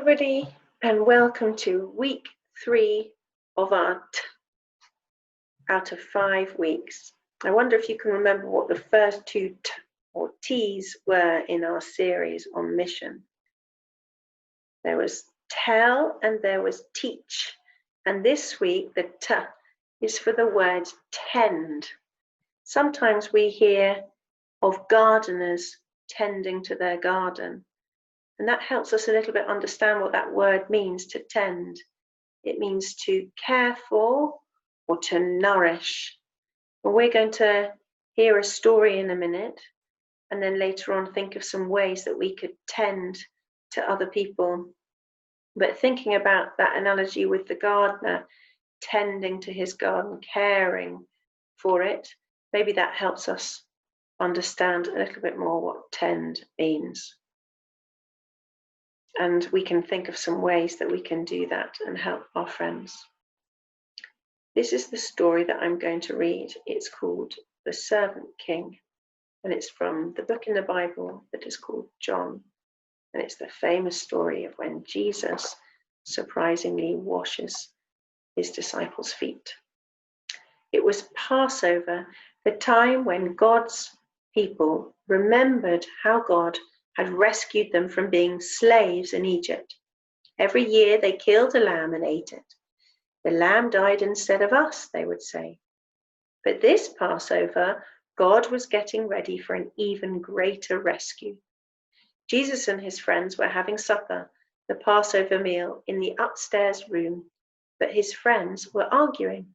everybody, and welcome to week 3 of our out of 5 weeks. I wonder if you can remember what the first 2 T's were in our series on mission. There was tell and there was teach. And this week the T is for the word tend. Sometimes we hear of gardeners tending to their garden. And that helps us a little bit understand what that word means, to tend. It means to care for or to nourish. Well, we're going to hear a story in a minute, and then later on think of some ways that we could tend to other people. But thinking about that analogy with the gardener, tending to his garden, caring for it, maybe that helps us understand a little bit more what tend means. And we can think of some ways that we can do that and help our friends. This is the story that I'm going to read. It's called The Servant King, and it's from the book in the Bible that is called John. And it's the famous story of when Jesus surprisingly washes his disciples' feet. It was Passover, the time when God's people remembered how God had rescued them from being slaves in Egypt. Every year they killed a lamb and ate it. The lamb died instead of us, they would say. But this Passover, God was getting ready for an even greater rescue. Jesus and his friends were having supper, the Passover meal, in the upstairs room, but his friends were arguing.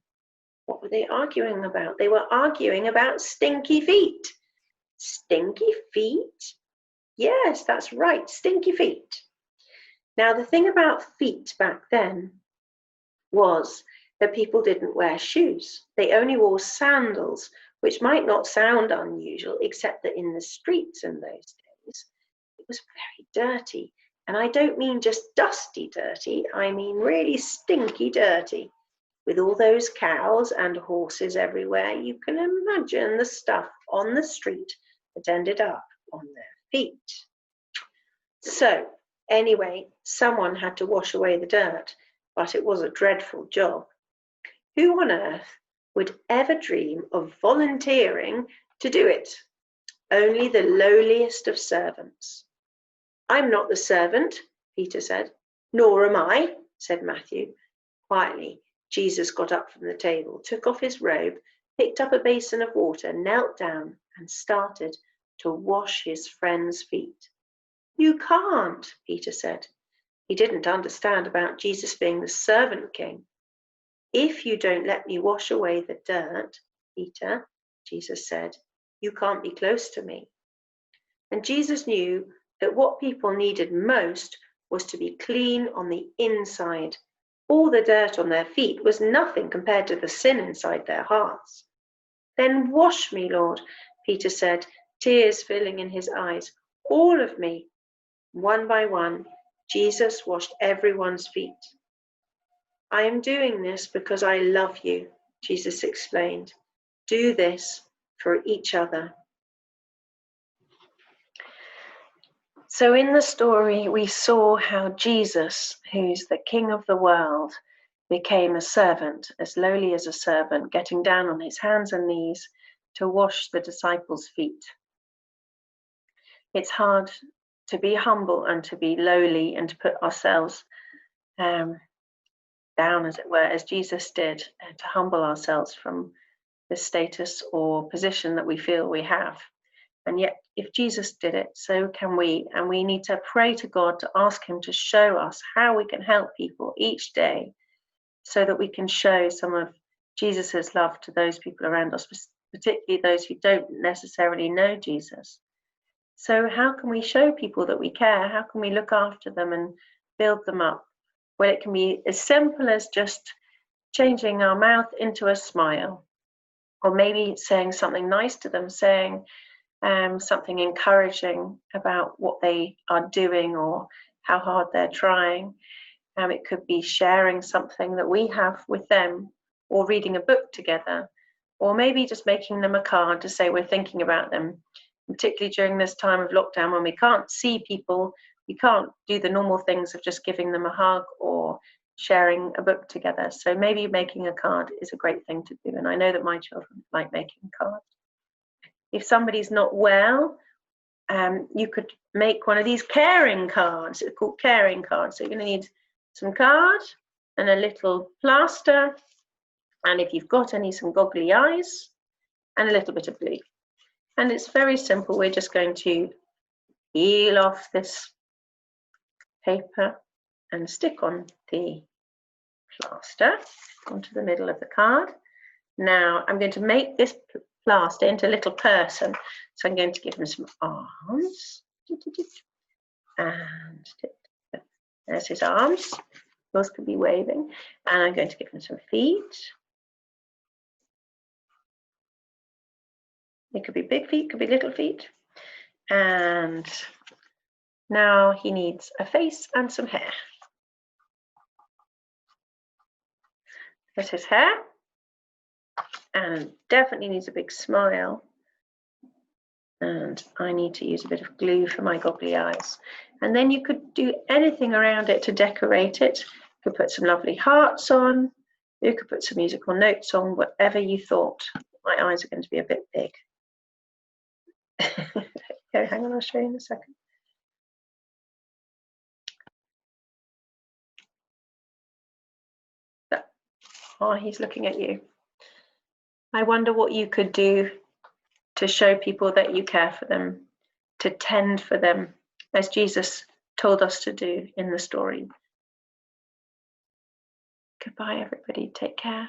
What were they arguing about? They were arguing about stinky feet. Stinky feet? Yes, that's right, stinky feet. Now, the thing about feet back then was that people didn't wear shoes. They only wore sandals, which might not sound unusual, except that in the streets in those days, it was very dirty. And I don't mean just dusty dirty, I mean really stinky dirty. With all those cows and horses everywhere, you can imagine the stuff on the street that ended up on their feet. So anyway, someone had to wash away the dirt, but it was a dreadful job. Who on earth would ever dream of volunteering to do it? Only the lowliest of servants. I'm not the servant, Peter said. Nor am I, said Matthew. Quietly, Jesus got up from the table, took off his robe, picked up a basin of water, knelt down, and started to wash his friends' feet. You can't, Peter said. He didn't understand about Jesus being the servant king. If you don't let me wash away the dirt, Peter, Jesus said, you can't be close to me. And Jesus knew that what people needed most was to be clean on the inside. All the dirt on their feet was nothing compared to the sin inside their hearts. Then wash me, Lord, Peter said, tears filling in his eyes. All of me. One by one, Jesus washed everyone's feet. I am doing this because I love you, Jesus explained. Do this for each other. So in the story, we saw how Jesus, who's the King of the world, became a servant, as lowly as a servant, getting down on his hands and knees to wash the disciples' feet. It's hard to be humble and to be lowly and to put ourselves down, as it were, as Jesus did, and to humble ourselves from the status or position that we feel we have. And yet, if Jesus did it, so can we. And we need to pray to God to ask him to show us how we can help people each day so that we can show some of Jesus's love to those people around us, particularly those who don't necessarily know Jesus. So how can we show people that we care? How can we look after them and build them up? Well, it can be as simple as just changing our mouth into a smile, or maybe saying something nice to them, saying something encouraging about what they are doing or how hard they're trying. It could be sharing something that we have with them, or reading a book together, or maybe just making them a card to say we're thinking about them. Particularly during this time of lockdown when we can't see people, you can't do the normal things of just giving them a hug or sharing a book together. So maybe making a card is a great thing to do. And I know that my children like making cards. If somebody's not well, you could make one of these caring cards. It's called caring cards. So you're going to need some card and a little plaster. And if you've got any, some goggly eyes and a little bit of glue. And it's very simple. We're just going to peel off this paper and stick on the plaster onto the middle of the card. Now I'm going to make this plaster into a little person. So I'm going to give him some arms. And there's his arms. Yours could be waving. And I'm going to give him some feet. It could be big feet, could be little feet. And now he needs a face and some hair. There's his hair. And definitely needs a big smile. And I need to use a bit of glue for my goggly eyes. And then you could do anything around it to decorate it. You could put some lovely hearts on. You could put some musical notes on, whatever you thought. My eyes are going to be a bit big. Okay, hang on, I'll show you in a second. Oh, he's looking at you. I wonder what you could do to show people that you care for them, to tend for them, as Jesus told us to do in the story. Goodbye, everybody. Take care.